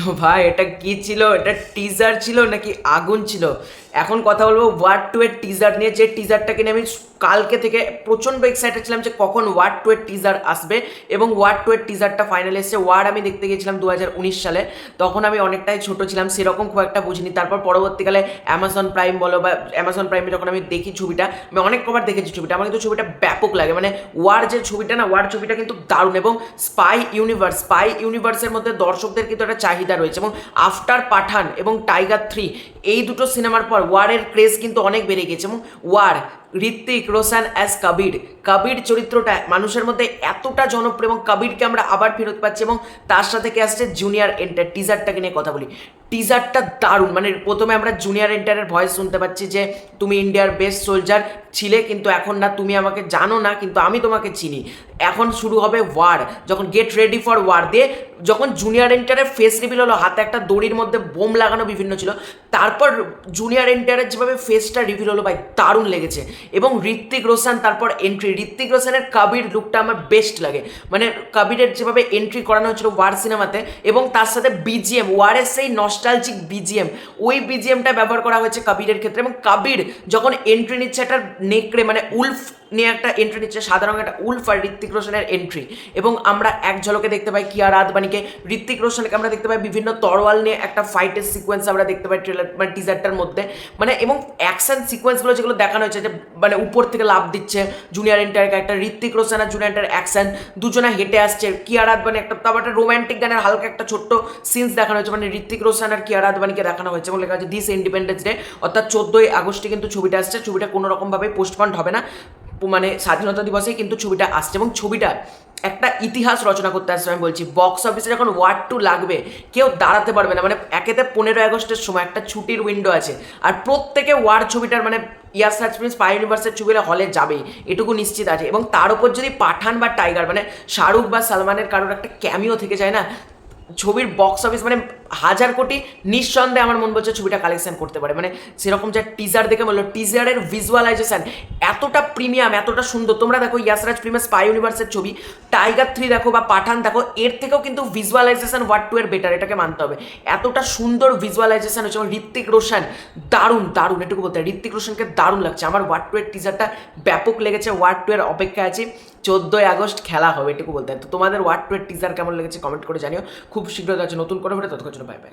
তো ভাই এটা কি ছিল? এটা টিজার ছিল নাকি আগুন ছিল? এখন কথা বলবো ওয়ার 2 এর টিজার নিয়ে, যে টিজারটা কিনে আমি কালকে থেকে প্রচণ্ড এক্সাইটেড ছিলাম যে কখন ওয়ার 2 এর টিজার আসবে। এবং ওয়ার 2 এর টিজারটা ফাইনাল এসেছে। ওয়ার আমি দেখতে গেছিলাম 2019 সালে, তখন আমি অনেকটাই ছোট ছিলাম, সেরকম খুব একটা বুঝিনি। তারপর পরবর্তীকালে অ্যামাজন প্রাইম বলো বা অ্যামাজন প্রাইমে যখন আমি দেখি ছবিটা, আমি অনেক কবার দেখেছি ছবিটা, আমার কিন্তু ছবিটা ব্যাপক লাগে। মানে ওয়ার যে ছবিটা না, ওয়ার ছবিটা কিন্তু দারুণ। এবং স্পাই ইউনিভার্সের মধ্যে দর্শকদের কিন্তু একটা চাহিদা রয়েছে। এবং আফটার পাঠান এবং টাইগার 3 এই দুটো সিনেমার পর ওয়ারের ক্রেজ কিন্তু অনেক বেড়ে গেছে। এবং ওয়ার ঋত্বিক রোশন অ্যাজ কবির চরিত্রটা মানুষের মধ্যে এতটা জনপ্রিয়, এবং কবিরকে আমরা আবার ফেরত পাচ্ছি। এবং তার সাথে কে আসছে জুনিয়র এন্টার। টিজারটাকে নিয়ে কথা বলি, টিজারটা দারুণ। মানে প্রথমে আমরা জুনিয়র এন্টারের ভয়েস শুনতে পাচ্ছি যে তুমি ইন্ডিয়ার বেস্ট সোলজার ছিলে, কিন্তু এখন না, তুমি আমাকে জানো না কিন্তু আমি তোমাকে চিনি। এখন শুরু হবে ওয়ার, যখন গেট রেডি ফর ওয়ার দিয়ে যখন জুনিয়র এন্টারের ফেস রিভিল হলো, হাতে একটা দড়ির মধ্যে বোম লাগানো বিভিন্ন ছিল, তারপর জুনিয়র এন্টারের যেভাবে ফেসটা রিভিল হলো ভাই দারুণ লেগেছে। এবং ঋত্বিক রোশন তারপর এন্ট্রি, ঋত্বিক রোশনের কবির লুকটা আমার বেস্ট লাগে। মানে কবিরের যেভাবে এন্ট্রি করানো হয়েছিল ওয়ার সিনেমাতে, এবং তার সাথে বিজিএম, ওয়ারের সেই নস্টালজিক বিজিএম, ওই বিজিএমটা ব্যবহার করা হয়েছে কবিরের ক্ষেত্রে। এবং কবির যখন এন্ট্রি নিচ্ছে একটা নেকড়ে মানে উলফ নিয়ে একটা এন্ট্রি নিচ্ছে, সাদা রঙের একটা উলফ আর ঋত্বিক রোশনের এন্ট্রি। এবং আমরা এক ঝলকে দেখতে পাই কিয়ারা আদবানিকে, ঋত্বিক রোশনকে আমরা দেখতে পাই বিভিন্ন তরোয়াল নিয়ে একটা ফাইটের সিকোয়েন্স আমরা দেখতে পাই ট্রেলার মানে টিজারটার মধ্যে। মানে এবং অ্যাকশন সিকোয়েন্সগুলো যেগুলো দেখানো হয়েছে, যে মানে উপর থেকে লাফ দিচ্ছে জুনিয়র এন্টার একটা, ঋত্বিক রোশন আর জুনিয়র এন্টার অ্যাকশন, দুজনে হেঁটে আসছে, কিয়ারা আদবানি একটা, তারপর একটা রোম্যান্টিক গানের হালকা একটা ছোট্ট সিনস দেখানো হয়েছে, মানে ঋত্বিক রোশন আর কিয়ারা আদবানিকে দেখানো হয়েছে। এবং লেখা হচ্ছে দিস ইন্ডিপেন্ডেন্স ডে, অর্থাৎ 14ই আগস্টে কিন্তু ছবিটা আসছে। ছবিটা কোনো রকমভাবে পোস্টপন্ড হবে না, মানে স্বাধীনতা দিবসেই কিন্তু ছবিটা আসছে। এবং ছবিটা একটা ইতিহাস রচনা করতে আসছে। আমি বলছি বক্স অফিসে যখন ওয়ার 2 লাগবে কেউ দাঁড়াতে পারবে না। মানে একেতে 15ই আগস্টের সময় একটা ছুটির উইন্ডো আছে, আর প্রত্যেকে ওয়ার ছবিটার মানে ইয়ার সার্চ প্রিন্স স্পাই ইউনিভার্সের ছবিটা হলে যাবেই, এটুকু নিশ্চিত আছে। এবং তার উপর যদি পাঠান বা টাইগার মানে শাহরুখ বা সালমানের কারোর একটা ক্যামিও থেকে যায় না, ছবির বক্স অফিস মানে 1000 কোটি নিঃসন্দেহে আমার মন বলছে ছবিটা কালেকশন করতে পারে। মানে সেরকম যে টিজার দেখে বললো, টিজারের ভিজুয়ালাইজেশন এতটা প্রিমিয়াম, এতটা সুন্দর। তোমরা দেখো ইয়াসরাজ প্রিমিয়ার স্পাই ইউনিভার্সের ছবি, টাইগার 3 দেখো বা পাঠান দেখো, এর থেকেও কিন্তু ভিজুয়ালাইজেশন ওয়ার 2 এর বেটার, এটাকে মানতে হবে। এতটা সুন্দর ভিজুয়ালাইজেশন হচ্ছে। এবং ঋত্বিক রোশন দারুণ, এটুকু বলতে হয় ঋত্বিক রোশনকে দারুণ লাগছে। আমার ওয়ার 2 এর টিজারটা ব্যাপক লেগেছে। ওয়ার 2 এর অপেক্ষা আছে, 14ই আগস্ট খেলা হবে, এটুকু বলতে হয়। তো তোমাদের ওয়ার 2 এর টিজার কেমন লেগেছে কমেন্ট করে জানিও। খুব শীঘ্রই আছে নতুন করে ভিডিও, ততক্ষণ জন্য বাই বাই।